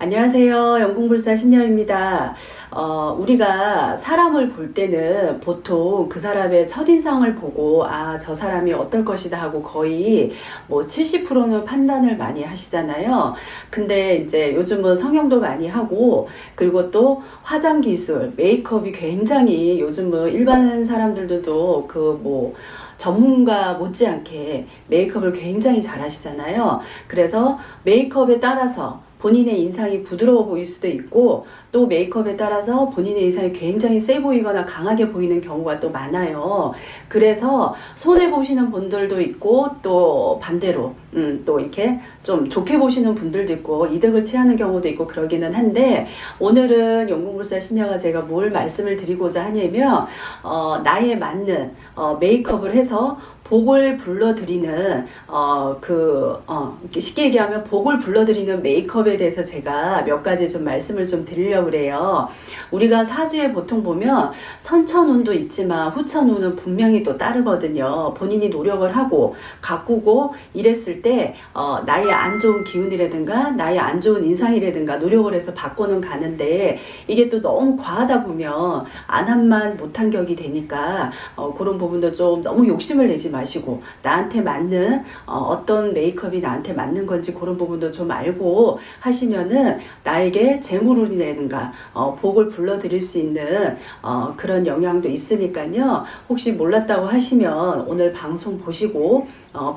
안녕하세요. 영궁불사 신녀입니다. 우리가 사람을 볼 때는 보통 그 사람의 첫인상을 보고, 저 사람이 어떨 것이다 하고 거의 뭐 70%는 판단을 많이 하시잖아요. 근데 이제 요즘은 성형도 많이 하고, 그리고 또 화장 기술, 메이크업이 굉장히 요즘은 일반 사람들도 전문가 못지않게 메이크업을 굉장히 잘 하시잖아요. 그래서 메이크업에 따라서 본인의 인상이 부드러워 보일 수도 있고, 또 메이크업에 따라서 본인의 인상이 굉장히 세 보이거나 강하게 보이는 경우가 또 많아요. 그래서 손해보시는 분들도 있고, 또 반대로 또 이렇게 좀 좋게 보시는 분들도 있고, 이득을 취하는 경우도 있고 그러기는 한데, 오늘은 영궁불사 신녀가 제가 뭘 말씀을 드리고자 하냐면, 나에 맞는 메이크업을 해서 복을 불러들이는 쉽게 얘기하면 복을 불러들이는 메이크업에 대해서 제가 몇 가지 좀 말씀을 좀 드리려고 그래요. 우리가 사주에 보통 보면 선천운도 있지만 후천운은 분명히 또 따르거든요. 본인이 노력을 하고 가꾸고 이랬을 때 나의 안 좋은 기운이라든가 나의 안 좋은 인상이라든가 노력을 해서 바꿔는 가는데, 이게 또 너무 과하다 보면 안 한만 못한 격이 되니까 그런 부분도 좀 너무 욕심을 내지 마시고, 나한테 맞는 어떤 메이크업이 나한테 맞는 건지 그런 부분도 좀 알고 하시면은 나에게 재물운이라든가 복을 불러드릴 수 있는 그런 영향도 있으니까요. 혹시 몰랐다고 하시면 오늘 방송 보시고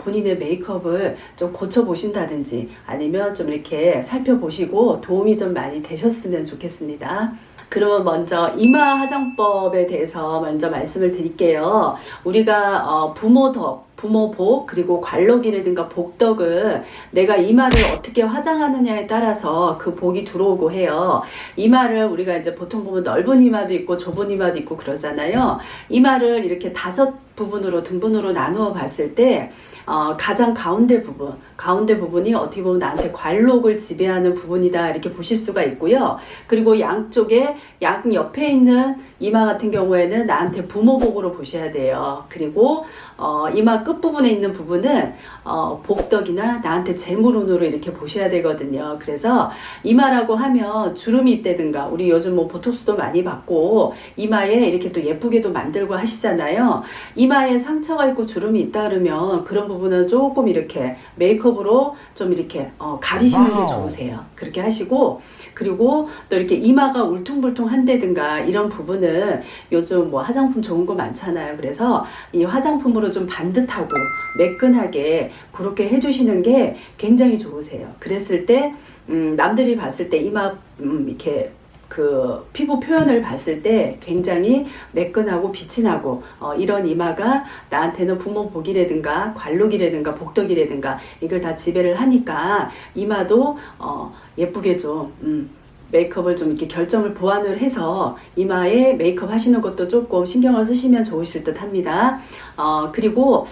본인의 메이크업을 좀 고쳐보신다든지 아니면 좀 이렇게 살펴보시고 도움이 좀 많이 되셨으면 좋겠습니다. 그러면 먼저 이마 화장법에 대해서 먼저 말씀을 드릴게요. 우리가 부모덕, 부모복, 그리고 관록이라든가 복덕은 내가 이마를 어떻게 화장하느냐에 따라서 그 복이 들어오고 해요. 이마를 우리가 이제 보통 보면 넓은 이마도 있고 좁은 이마도 있고 그러잖아요. 이마를 이렇게 5부분으로 등분으로 나누어 봤을 때 가장 가운데 부분이 어떻게 보면 나한테 관록을 지배하는 부분이다 이렇게 보실 수가 있고요. 그리고 양쪽에 양 옆에 있는 이마 같은 경우에는 나한테 부모복으로 보셔야 돼요. 그리고 이마 끝부분에 있는 부분은 복덕이나 나한테 재물운으로 이렇게 보셔야 되거든요. 그래서 이마라고 하면 주름이 있다든가, 우리 요즘 뭐 보톡스도 많이 받고 이마에 이렇게 또 예쁘게도 만들고 하시잖아요. 이마에 상처가 있고 주름이 있다 그러면 그런 부분은 조금 이렇게 메이크업으로 좀 이렇게 가리시는 게 좋으세요. 그렇게 하시고, 그리고 또 이렇게 이마가 울퉁불퉁한다든가 이런 부분은 요즘 뭐 화장품 좋은 거 많잖아요. 그래서 이 화장품으로 좀 반듯하고 매끈하게 그렇게 해주시는 게 굉장히 좋으세요. 그랬을 때 남들이 봤을 때 이마 이렇게 그 피부 표현을 봤을 때 굉장히 매끈하고 빛이 나고 이런 이마가 나한테는 부모복이라든가 관록이라든가 복덕이라든가 이걸 다 지배를 하니까 이마도 예쁘게 좀 메이크업을 좀 이렇게 결정을 보완을 해서 이마에 메이크업 하시는 것도 조금 신경을 쓰시면 좋으실 듯 합니다. 그리고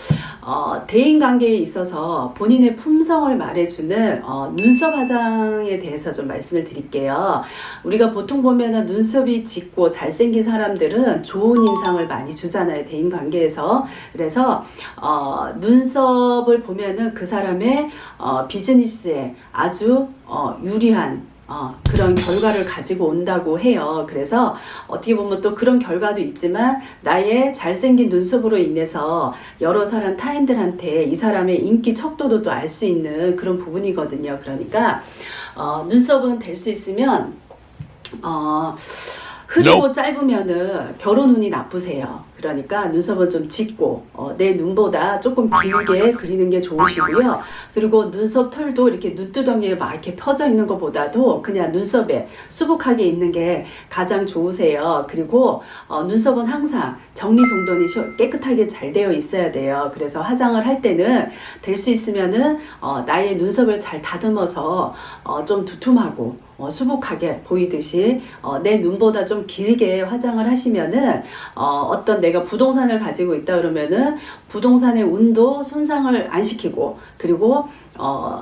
대인관계에 있어서 본인의 품성을 말해주는 눈썹 화장에 대해서 좀 말씀을 드릴게요. 우리가 보통 보면은 눈썹이 짙고 잘생긴 사람들은 좋은 인상을 많이 주잖아요, 대인관계에서. 그래서 눈썹을 보면은 그 사람의 비즈니스에 아주 유리한 그런 결과를 가지고 온다고 해요. 그래서 어떻게 보면 또 그런 결과도 있지만 나의 잘생긴 눈썹으로 인해서 여러 사람 타인들한테 이 사람의 인기 척도도 또 알 수 있는 그런 부분이거든요. 그러니까 눈썹은 될 수 있으면 흐리고 짧으면은 결혼운이 나쁘세요. 그러니까 눈썹은 좀 짙고 내 눈보다 조금 길게 그리는 게 좋으시고요. 그리고 눈썹 털도 이렇게 눈두덩이에 막 이렇게 펴져 있는 것보다도 그냥 눈썹에 수북하게 있는 게 가장 좋으세요. 그리고 눈썹은 항상 정리정돈이 깨끗하게 잘 되어 있어야 돼요. 그래서 화장을 할 때는 될 수 있으면은 나의 눈썹을 잘 다듬어서 좀 두툼하고 수북하게 보이듯이 내 눈보다 좀 길게 화장을 하시면은 어떤 내가 부동산을 가지고 있다 그러면은 부동산의 운도 손상을 안 시키고, 그리고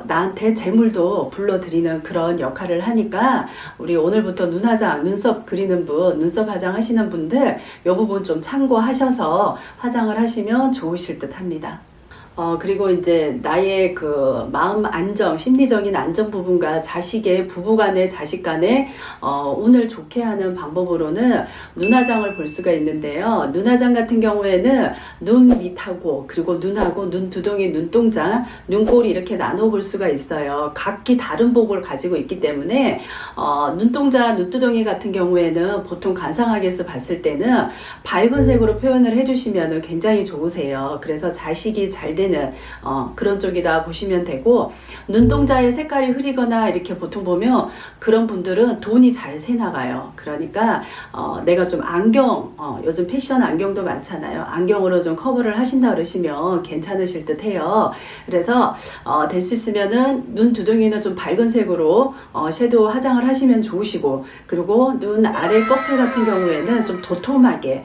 나한테 재물도 불러들이는 그런 역할을 하니까 우리 오늘부터 눈화장, 눈썹 그리는 분, 눈썹 화장 하시는 분들 이 부분 좀 참고하셔서 화장을 하시면 좋으실 듯 합니다. 그리고 이제 나의 그 마음 안정, 심리적인 안정 부분과 자식의 부부 간의 자식 간의 운을 좋게 하는 방법으로는 눈화장을 볼 수가 있는데요. 눈화장 같은 경우에는 눈 밑하고 그리고 눈하고 눈두덩이, 눈동자, 눈꼬리 이렇게 나눠 볼 수가 있어요. 각기 다른 복을 가지고 있기 때문에 눈동자, 눈두덩이 같은 경우에는 보통 관상학에서 봤을 때는 밝은 색으로 표현을 해주시면 굉장히 좋으세요. 그래서 자식이 잘 되는 그런 쪽이다 보시면 되고, 눈동자의 색깔이 흐리거나 이렇게 보통 보면 그런 분들은 돈이 잘 새나가요. 그러니까 내가 좀 안경, 요즘 패션 안경도 많잖아요. 안경으로 좀 커버를 하신다 그러시면 괜찮으실 듯 해요. 그래서 될 수 있으면은 눈 두덩이는 좀 밝은 색으로 섀도우 화장을 하시면 좋으시고, 그리고 눈 아래 껍질 같은 경우에는 좀 도톰하게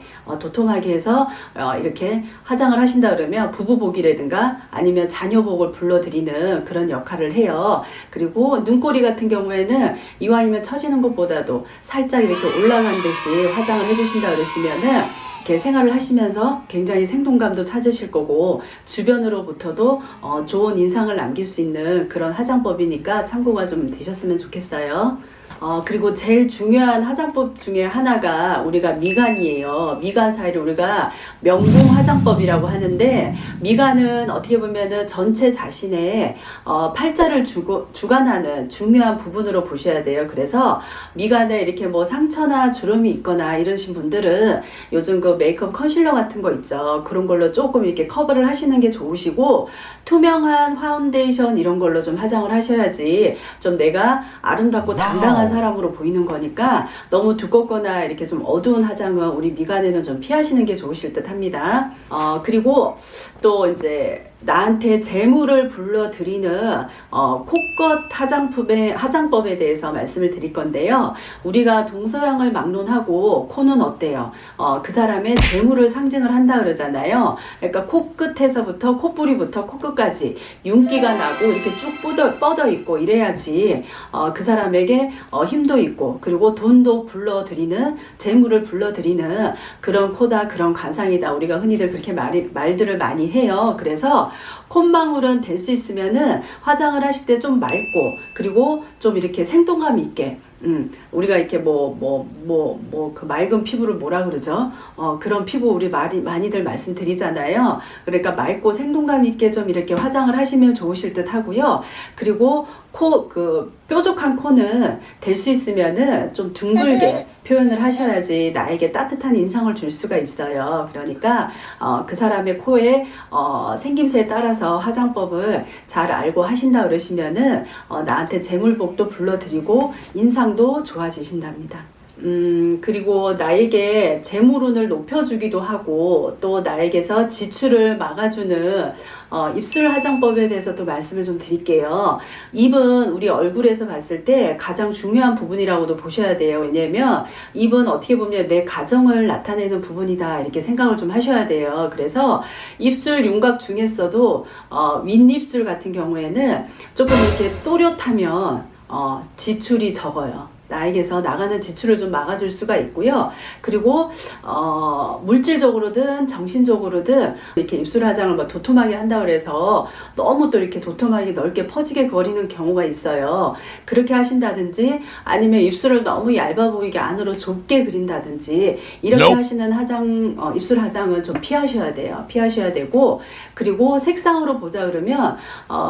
해서 이렇게 화장을 하신다 그러면 부부복이라든가 아니면 자녀복을 불러들이는 그런 역할을 해요. 그리고 눈꼬리 같은 경우에는 이왕이면 처지는 것보다도 살짝 이렇게 올라간 듯이 화장을 해주신다 그러시면은 이렇게 생활을 하시면서 굉장히 생동감도 찾으실 거고, 주변으로부터도 좋은 인상을 남길 수 있는 그런 화장법이니까 참고가 좀 되셨으면 좋겠어요. 그리고 제일 중요한 화장법 중에 하나가 우리가 미간이에요. 미간 사이를 우리가 명궁 화장법이라고 하는데, 미간은 어떻게 보면은 전체 자신의 팔자를 주관하는 중요한 부분으로 보셔야 돼요. 그래서 미간에 이렇게 뭐 상처나 주름이 있거나 이러신 분들은 요즘 그 메이크업 컨실러 같은 거 있죠. 그런 걸로 조금 이렇게 커버를 하시는 게 좋으시고, 투명한 파운데이션 이런 걸로 좀 화장을 하셔야지 좀 내가 아름답고 당당한 사람으로 보이는 거니까, 너무 두껍거나 이렇게 좀 어두운 화장은 우리 미간에는 좀 피하시는 게 좋으실 듯 합니다. 그리고 또 이제 나한테 재물을 불러들이는 코끝 화장법에 대해서 말씀을 드릴 건데요. 우리가 동서양을 막론하고 코는 어때요? 그 사람의 재물을 상징을 한다 그러잖아요. 그러니까 코끝에서부터 코뿌리부터 코끝까지 윤기가 나고 이렇게 쭉 뻗어 있고 이래야지 그 사람에게 힘도 있고, 그리고 돈도 불러들이는, 재물을 불러들이는 그런 코다, 그런 관상이다. 우리가 흔히들 그렇게 말들을 많이 해요. 그래서 콧망울은 될 수 있으면은 화장을 하실 때 좀 맑고, 그리고 좀 이렇게 생동감 있게, 우리가 이렇게 그 맑은 피부를 뭐라 그러죠? 그런 피부 우리 많이들 말씀드리잖아요. 그러니까 맑고 생동감 있게 좀 이렇게 화장을 하시면 좋으실 듯 하고요. 그리고 뾰족한 코는 될 수 있으면은 좀 둥글게 표현을 하셔야지 나에게 따뜻한 인상을 줄 수가 있어요. 그러니까 그 사람의 코의 생김새에 따라서 화장법을 잘 알고 하신다 그러시면은 나한테 재물복도 불러드리고 인상도 좋아지신답니다. 그리고 나에게 재물운을 높여주기도 하고, 또 나에게서 지출을 막아주는 입술 화장법에 대해서도 말씀을 좀 드릴게요. 입은 우리 얼굴에서 봤을 때 가장 중요한 부분이라고도 보셔야 돼요. 왜냐면 입은 어떻게 보면 내 가정을 나타내는 부분이다, 이렇게 생각을 좀 하셔야 돼요. 그래서 입술 윤곽 중에서도 윗입술 같은 경우에는 조금 이렇게 또렷하면 지출이 적어요. 나에게서 나가는 지출을 좀 막아줄 수가 있고요. 그리고 물질적으로든 정신적으로든 이렇게 입술 화장을 뭐 도톰하게 한다 그래서 너무 또 이렇게 도톰하게 넓게 퍼지게 거리는 경우가 있어요. 그렇게 하신다든지, 아니면 입술을 너무 얇아 보이게 안으로 좁게 그린다든지, 이렇게 하시는 입술 화장은 좀 피하셔야 돼요. 피하셔야 되고, 그리고 색상으로 보자 그러면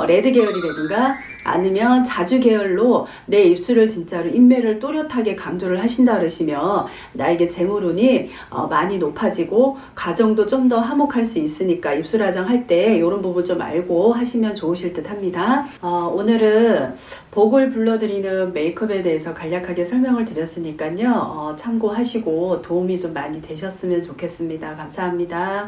레드 계열이라든가 아니면 자주 계열로 내 입술을 진짜로 인매를 또렷하게 강조를 하신다 그러시면 나에게 재물운이 많이 높아지고 가정도 좀 더 화목할 수 있으니까 입술 화장할 때 이런 부분 좀 알고 하시면 좋으실 듯 합니다. 오늘은 복을 불러드리는 메이크업에 대해서 간략하게 설명을 드렸으니까요. 참고하시고 도움이 좀 많이 되셨으면 좋겠습니다. 감사합니다.